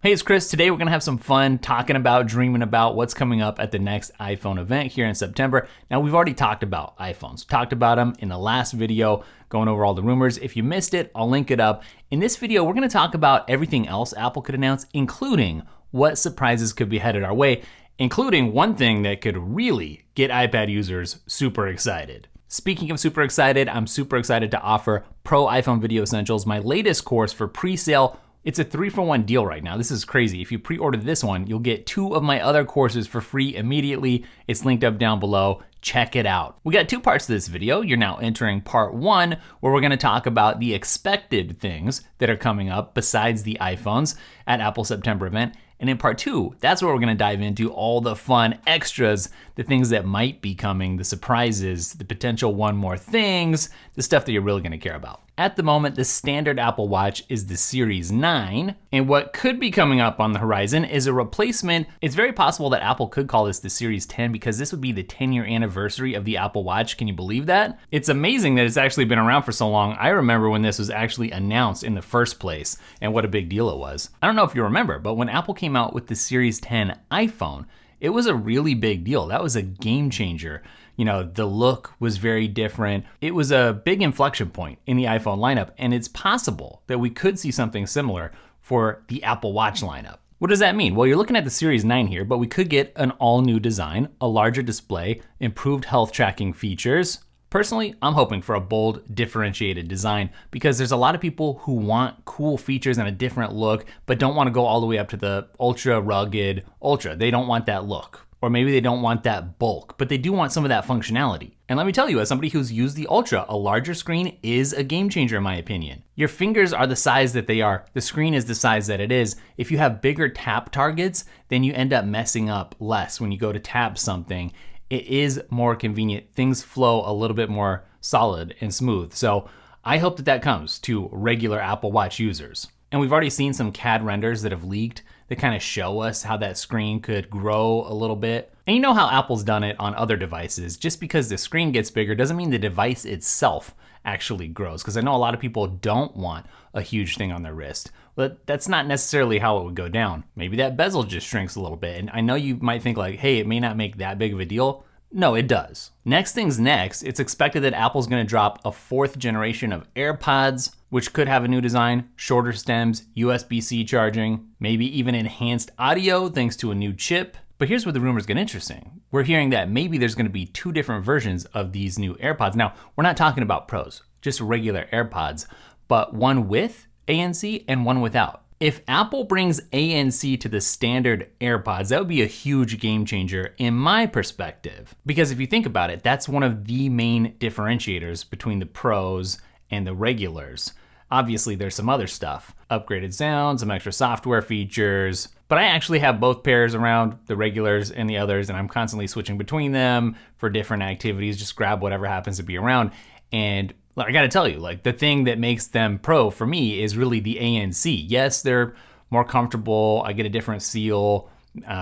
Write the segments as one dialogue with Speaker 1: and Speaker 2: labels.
Speaker 1: Hey, it's Chris. Today we're going to have some fun talking about, dreaming about what's coming up at the next iPhone event here in September. Now, we've already talked about iPhones, talked about them in the last video, going over all the rumors. If you missed it, I'll link it up. In this video, we're going to talk about everything else Apple could announce, including what surprises could be headed our way, including one thing that could really get iPad users super excited. Speaking of super excited, I'm super excited to offer Pro iPhone Video Essentials, my latest course for pre-sale. It's a 3-for-1 deal right now. This is crazy. If you pre-order this one, you'll get 2 of my other courses for free immediately. It's linked up down below. Check it out. We got 2 parts to this video. You're now entering part 1, where we're gonna talk about the expected things that are coming up besides the iPhones at Apple's September event. And in part 2, that's where we're gonna dive into all the fun extras, the things that might be coming, the surprises, the potential one more things, the stuff that you're really gonna care about. At the moment, the standard Apple Watch is the Series 9, and what could be coming up on the horizon is a replacement. It's very possible that Apple could call this the Series 10 because this would be the 10-year anniversary of the Apple Watch. Can you believe that? It's amazing that it's actually been around for so long. I remember when this was actually announced in the first place and what a big deal it was. I don't know if you remember, but when Apple came out with the Series 10 iPhone, it was a really big deal. That was a game changer. You know, the look was very different. It was a big inflection point in the iPhone lineup, and it's possible that we could see something similar for the Apple Watch lineup. What does that mean? Well, you're looking at the Series 9 here, but we could get an all-new design, a larger display, improved health tracking features. Personally, I'm hoping for a bold, differentiated design because there's a lot of people who want cool features and a different look, but don't want to go all the way up to the ultra rugged Ultra. They don't want that look. Or maybe they don't want that bulk, but they do want some of that functionality. And let me tell you, as somebody who's used the Ultra, a larger screen is a game changer in my opinion. Your fingers are the size that they are. The screen is the size that it is. If you have bigger tap targets, then you end up messing up less when you go to tap something. It is more convenient. Things flow a little bit more solid and smooth. So I hope that that comes to regular Apple Watch users. And we've already seen some CAD renders that have leaked that kind of show us how that screen could grow a little bit. And you know how Apple's done it on other devices. Just because the screen gets bigger doesn't mean the device itself actually grows. Because I know a lot of people don't want a huge thing on their wrist. But that's not necessarily how it would go down. Maybe that bezel just shrinks a little bit. And I know you might think like, hey, it may not make that big of a deal. No, it does. Next thing's next, it's expected that Apple's gonna drop a 4th generation of AirPods, which could have a new design, shorter stems, USB-C charging, maybe even enhanced audio thanks to a new chip. But here's where the rumors get interesting. We're hearing that maybe there's gonna be 2 different versions of these new AirPods. Now, we're not talking about Pros, just regular AirPods, but one with ANC and one without. If Apple brings ANC to the standard AirPods, that would be a huge game changer in my perspective. Because if you think about it, that's one of the main differentiators between the Pros and the regulars. Obviously, there's some other stuff, upgraded sound, some extra software features, but I actually have both pairs around, the regulars and the others, and I'm constantly switching between them for different activities, just grab whatever happens to be around. And I gotta tell you, like the thing that makes them Pro for me is really the ANC. Yes, they're more comfortable, I get a different seal,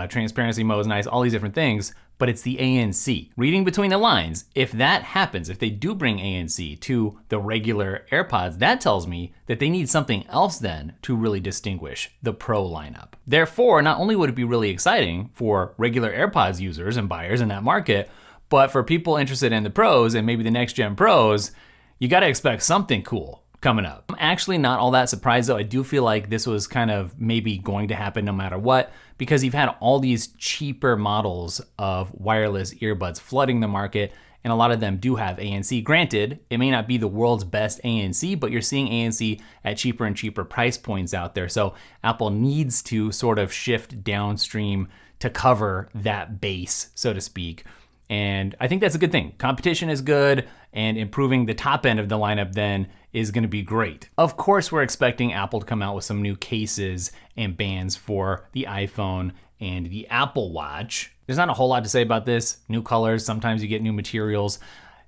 Speaker 1: transparency mode is nice, all these different things, but it's the ANC. Reading between the lines, if that happens, if they do bring ANC to the regular AirPods, that tells me that they need something else then to really distinguish the Pro lineup. Therefore, not only would it be really exciting for regular AirPods users and buyers in that market, but for people interested in the Pros and maybe the next gen Pros, you gotta expect something cool coming up. I'm actually not all that surprised though. I do feel like this was kind of maybe going to happen no matter what, because you've had all these cheaper models of wireless earbuds flooding the market, and a lot of them do have ANC. Granted, it may not be the world's best ANC, but you're seeing ANC at cheaper and cheaper price points out there. So Apple needs to sort of shift downstream to cover that base, so to speak. And I think that's a good thing. Competition is good, and improving the top end of the lineup then is gonna be great. Of course, we're expecting Apple to come out with some new cases and bands for the iPhone and the Apple Watch. There's not a whole lot to say about this. New colors, sometimes you get new materials.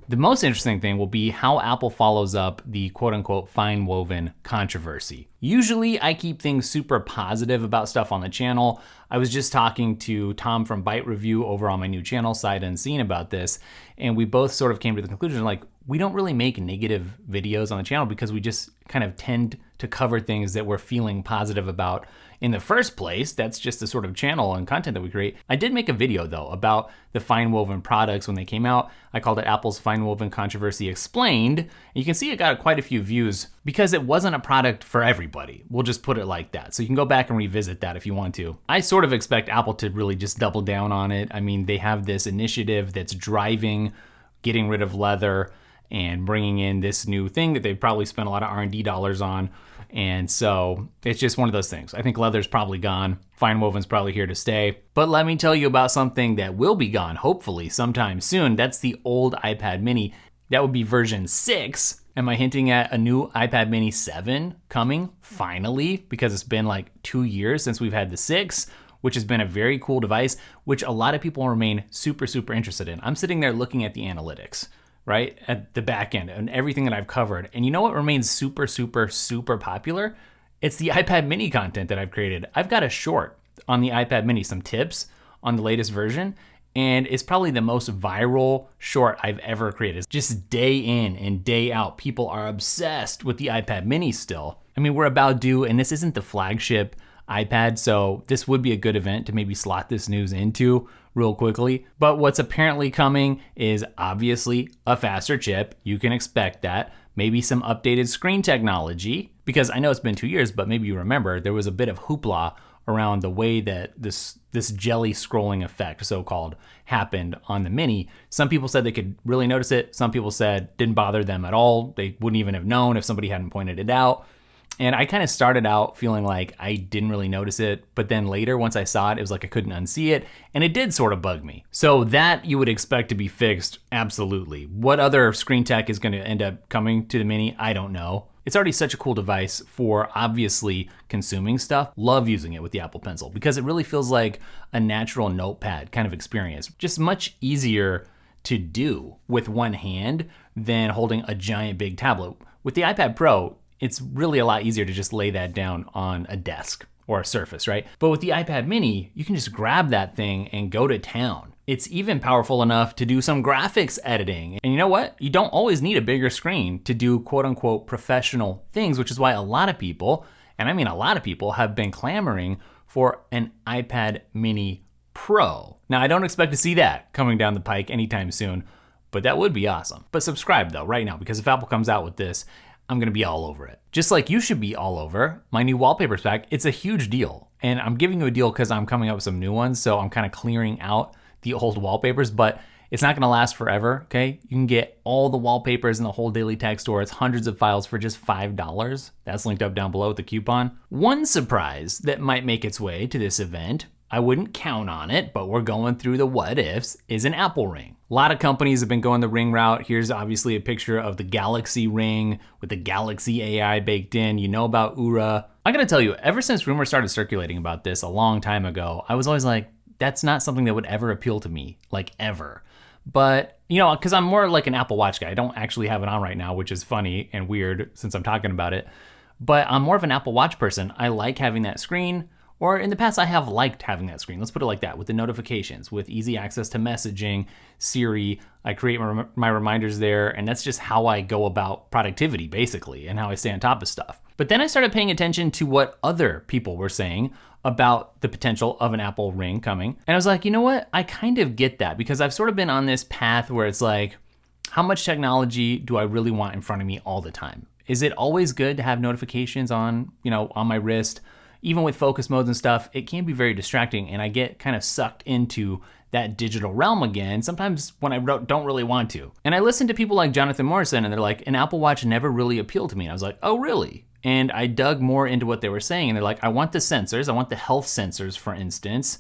Speaker 1: The most interesting thing will be how Apple follows up the quote unquote fine woven controversy. Usually I keep things super positive about stuff on the channel. I was just talking to Tom from Byte Review over on my new channel, Sight Unseen, about this, and we both sort of came to the conclusion like, we don't really make negative videos on the channel because we just kind of tend to cover things that we're feeling positive about in the first place. That's just the sort of channel and content that we create. I did make a video though about the fine woven products when they came out. I called it Apple's Fine Woven Controversy Explained. And you can see it got quite a few views because it wasn't a product for everybody. We'll just put it like that. So you can go back and revisit that if you want to. I sort of expect Apple to really just double down on it. I mean, they have this initiative that's driving getting rid of leather and bringing in this new thing that they've probably spent a lot of R&D dollars on. And so it's just one of those things. I think leather's probably gone. Fine woven's probably here to stay. But let me tell you about something that will be gone, hopefully sometime soon. That's the old iPad mini. That would be version 6. Am I hinting at a new iPad mini 7 coming finally? Because it's been like 2 years since we've had the 6, which has been a very cool device, which a lot of people remain super, super interested in. I'm sitting there looking at the analytics, right? At the back end and everything that I've covered. And you know what remains super, super, super popular? It's the iPad mini content that I've created. I've got a short on the iPad mini, some tips on the latest version, and it's probably the most viral short I've ever created. Just day in and day out, people are obsessed with the iPad mini still. I mean, we're about due, and this isn't the flagship iPad, so this would be a good event to maybe slot this news into real quickly. But what's apparently coming is obviously a faster chip. You can expect that. Maybe some updated screen technology, because I know it's been 2 years, but maybe you remember there was a bit of hoopla around the way that this jelly scrolling effect, so-called, happened on the Mini. Some people said they could really notice it. Some people said didn't bother them at all. They wouldn't even have known if somebody hadn't pointed it out. And I kind of started out feeling like I didn't really notice it, but then later, once I saw it was like I couldn't unsee it, and it did sort of bug me. So that you would expect to be fixed, absolutely. What other screen tech is going to end up coming to the Mini? I don't know. It's already such a cool device for obviously consuming stuff. Love using it with the Apple Pencil because it really feels like a natural notepad kind of experience. Just much easier to do with one hand than holding a giant big tablet. With the iPad Pro, it's really a lot easier to just lay that down on a desk or a surface, right? But with the iPad mini, you can just grab that thing and go to town. It's even powerful enough to do some graphics editing. And you know what? You don't always need a bigger screen to do quote unquote professional things, which is why a lot of people, and I mean a lot of people, have been clamoring for an iPad mini Pro. Now, I don't expect to see that coming down the pike anytime soon, but that would be awesome. But subscribe though right now, because if Apple comes out with this, I'm gonna be all over it. Just like you should be all over my new wallpapers pack. It's a huge deal. And I'm giving you a deal because I'm coming up with some new ones. So I'm kind of clearing out the old wallpapers, but it's not gonna last forever, okay? You can get all the wallpapers in the whole Daily Tech store. It's hundreds of files for just $5. That's linked up down below with the coupon. One surprise that might make its way to this event, I wouldn't count on it, but we're going through the what ifs, is an Apple Ring. A lot of companies have been going the Ring route. Here's obviously a picture of the Galaxy Ring with the Galaxy AI baked in. You know about Oura. I gotta tell you, ever since rumors started circulating about this a long time ago, I was always like, that's not something that would ever appeal to me, like ever. But, you know, because I'm more like an Apple Watch guy. I don't actually have it on right now, which is funny and weird since I'm talking about it. But I'm more of an Apple Watch person. I like having that screen. Or in the past, I have liked having that screen. Let's put it like that, with the notifications, with easy access to messaging, Siri. I create my reminders there, and that's just how I go about productivity, basically, and how I stay on top of stuff. But then I started paying attention to what other people were saying about the potential of an Apple Ring coming. And I was like, you know what? I kind of get that, because I've sort of been on this path where it's like, how much technology do I really want in front of me all the time? Is it always good to have notifications on, on my wrist? Even with focus modes and stuff, it can be very distracting, and I get kind of sucked into that digital realm again, sometimes when I don't really want to. And I listen to people like Jonathan Morrison, and they're like, an Apple Watch never really appealed to me. And I was like, oh, really? And I dug more into what they were saying, and they're like, I want the sensors, I want the health sensors, for instance,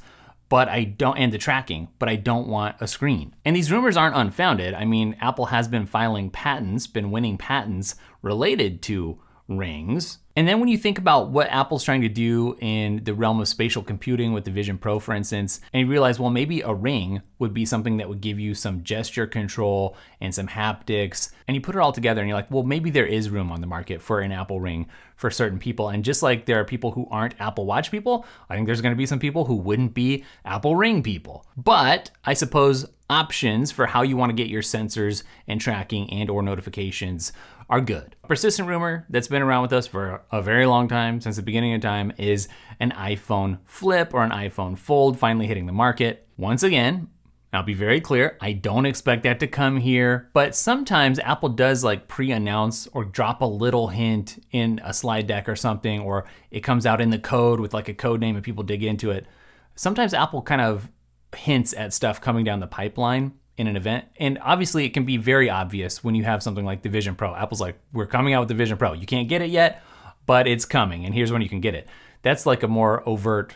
Speaker 1: but I don't, and the tracking, but I don't want a screen. And these rumors aren't unfounded. I mean, Apple has been filing patents, been winning patents related to rings. And then when you think about what Apple's trying to do in the realm of spatial computing with the Vision Pro, for instance, and you realize, well, maybe a ring would be something that would give you some gesture control and some haptics, and you put it all together and you're like, well, maybe there is room on the market for an Apple Ring for certain people. And just like there are people who aren't Apple Watch people, I think there's gonna be some people who wouldn't be Apple Ring people. But I suppose options for how you wanna get your sensors and tracking and or notifications are good. A persistent rumor that's been around with us for a very long time, since the beginning of time, is an iPhone flip or an iPhone fold finally hitting the market. Once again, I'll be very clear, I don't expect that to come here, but sometimes Apple does like pre-announce or drop a little hint in a slide deck or something, or it comes out in the code with like a code name and people dig into it. Sometimes Apple kind of hints at stuff coming down the pipeline in an event. And obviously it can be very obvious when you have something like the Vision Pro. Apple's like, we're coming out with the Vision Pro. You can't get it yet, but it's coming, and here's when you can get it. That's like a more overt,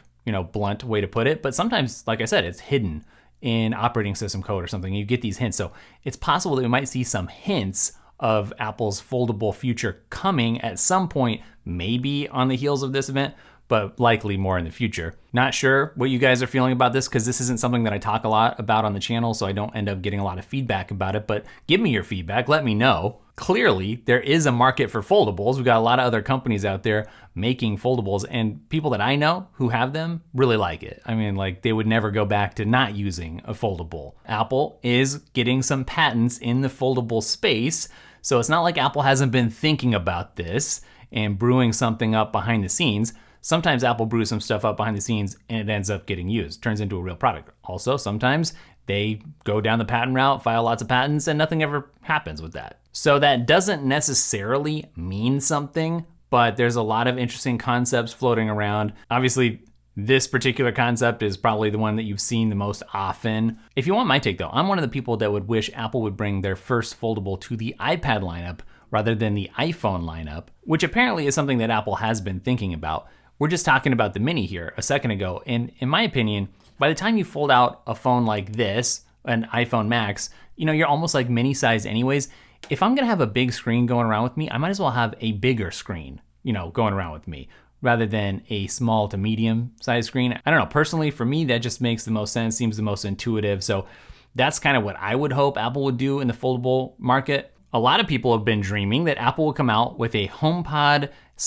Speaker 1: blunt way to put it. But sometimes, like I said, it's hidden in operating system code or something. You get these hints. So it's possible that we might see some hints of Apple's foldable future coming at some point, maybe on the heels of this event, but likely more in the future. Not sure what you guys are feeling about this, because this isn't something that I talk a lot about on the channel, so I don't end up getting a lot of feedback about it, but give me your feedback, let me know. Clearly, there is a market for foldables. We've got a lot of other companies out there making foldables, and people that I know who have them really like it. I mean, like, they would never go back to not using a foldable. Apple is getting some patents in the foldable space, so it's not like Apple hasn't been thinking about this and brewing something up behind the scenes. Sometimes Apple brews some stuff up behind the scenes and it ends up getting used, turns into a real product. Also, sometimes they go down the patent route, file lots of patents, and nothing ever happens with that. So that doesn't necessarily mean something, but there's a lot of interesting concepts floating around. Obviously, this particular concept is probably the one that you've seen the most often. If you want my take though, I'm one of the people that would wish Apple would bring their first foldable to the iPad lineup rather than the iPhone lineup, which apparently is something that Apple has been thinking about. We're just talking about the Mini here a second ago, and in my opinion, by the time you fold out a phone like this, an iPhone Max, you're almost like mini size anyways. If I'm gonna have a big screen going around with me, I might as well have a bigger screen, going around with me, rather than a small to medium size screen. I don't know, personally, for me, that just makes the most sense, seems the most intuitive. So that's kind of what I would hope Apple would do in the foldable market. A lot of people have been dreaming that Apple would come out with a HomePod /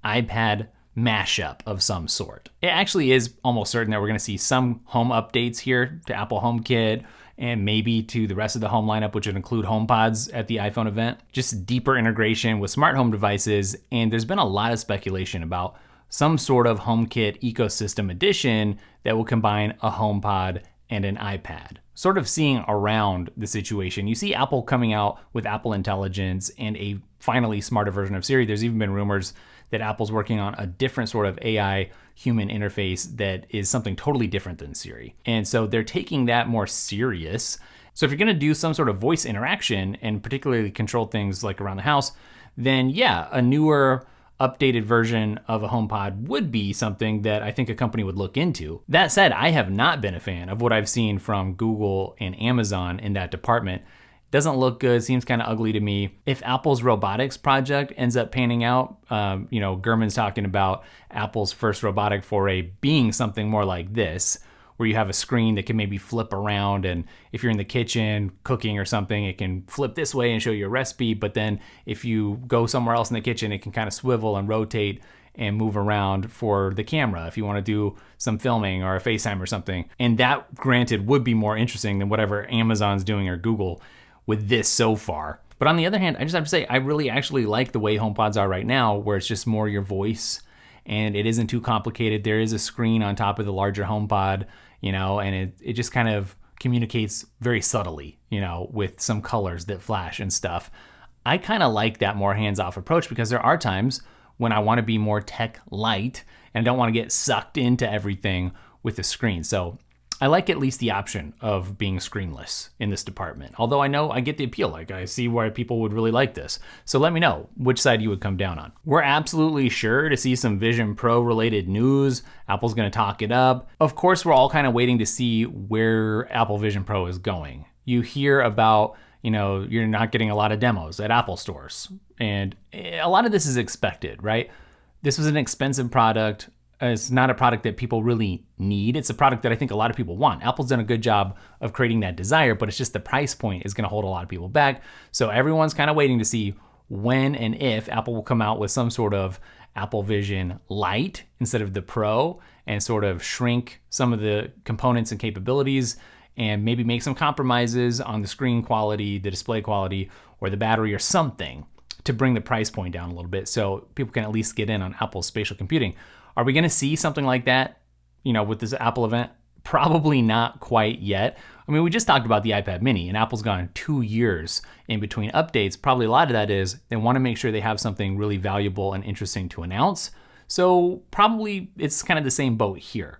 Speaker 1: iPad mashup of some sort. It actually is almost certain that we're gonna see some home updates here to Apple HomeKit and maybe to the rest of the home lineup, which would include HomePods at the iPhone event. Just deeper integration with smart home devices, and there's been a lot of speculation about some sort of HomeKit ecosystem edition that will combine a HomePod and an iPad. Sort of seeing around the situation. You see Apple coming out with Apple Intelligence and a finally smarter version of Siri. There's even been rumors that Apple's working on a different sort of AI human interface that is something totally different than Siri. And so they're taking that more serious. So if you're gonna do some sort of voice interaction and particularly control things like around the house, then yeah, a newer, updated version of a HomePod would be something that I think a company would look into. That said, I have not been a fan of what I've seen from Google and Amazon in that department. Doesn't look good, seems kind of ugly to me. If Apple's robotics project ends up panning out, Gurman's talking about Apple's first robotic foray being something more like this, where you have a screen that can maybe flip around, and if you're in the kitchen cooking or something, it can flip this way and show you a recipe, but then if you go somewhere else in the kitchen, it can kind of swivel and rotate and move around for the camera if you want to do some filming or a FaceTime or something. And that, granted, would be more interesting than whatever Amazon's doing or Google with this so far. But on the other hand, I just have to say, I really actually like the way HomePods are right now, where it's just more your voice and it isn't too complicated. There is a screen on top of the larger HomePod, and it just kind of communicates very subtly, with some colors that flash and stuff. I kind of like that more hands-off approach, because there are times when I want to be more tech light and I don't want to get sucked into everything with the screen. So I like at least the option of being screenless in this department. Although I know I get the appeal, like I see why people would really like this. So let me know which side you would come down on. We're absolutely sure to see some Vision Pro related news. Apple's gonna talk it up. Of course, we're all kind of waiting to see where Apple Vision Pro is going. You hear about, you're not getting a lot of demos at Apple stores. And a lot of this is expected, right? This was an expensive product. It's not a product that people really need. It's a product that I think a lot of people want. Apple's done a good job of creating that desire, but it's just the price point is gonna hold a lot of people back. So everyone's kind of waiting to see when and if Apple will come out with some sort of Apple Vision Lite instead of the Pro, and sort of shrink some of the components and capabilities and maybe make some compromises on the screen quality, the display quality, or the battery or something. to bring the price point down a little bit so people can at least get in on Apple's spatial computing. Are we going to see something like that, with this Apple event? Probably not quite yet. I mean, we just talked about the iPad mini, and Apple's gone 2 years in between updates. Probably a lot of that is they want to make sure they have something really valuable and interesting to announce. So probably it's kind of the same boat here.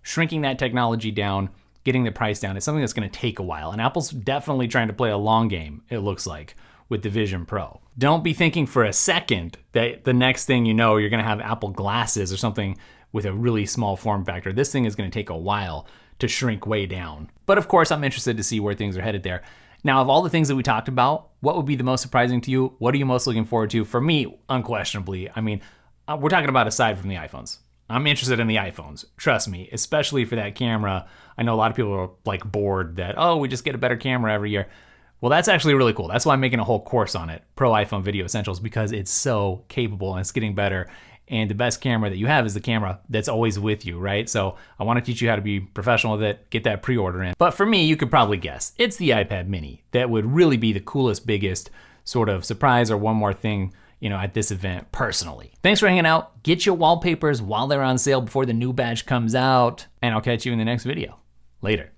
Speaker 1: Shrinking that technology down, getting the price down, it's something that's going to take a while. And Apple's definitely trying to play a long game, it looks like, with the Vision Pro. Don't be thinking for a second that the next thing you know, you're going to have Apple glasses or something with a really small form factor. This thing is going to take a while to shrink way down. But of course, I'm interested to see where things are headed there. Now, of all the things that we talked about, what would be the most surprising to you? What are you most looking forward to? For me, unquestionably, I mean, we're talking about aside from the iPhones. I'm interested in the iPhones, trust me, especially for that camera. I know a lot of people are like bored that, oh, we just get a better camera every year. Well, that's actually really cool. That's why I'm making a whole course on it, Pro iPhone Video Essentials, because it's so capable and it's getting better. And the best camera that you have is the camera that's always with you, right? So I want to teach you how to be professional with it, get that pre-order in. But for me, you could probably guess, it's the iPad mini that would really be the coolest, biggest sort of surprise or one more thing, at this event personally. Thanks for hanging out. Get your wallpapers while they're on sale before the new batch comes out, and I'll catch you in the next video. Later.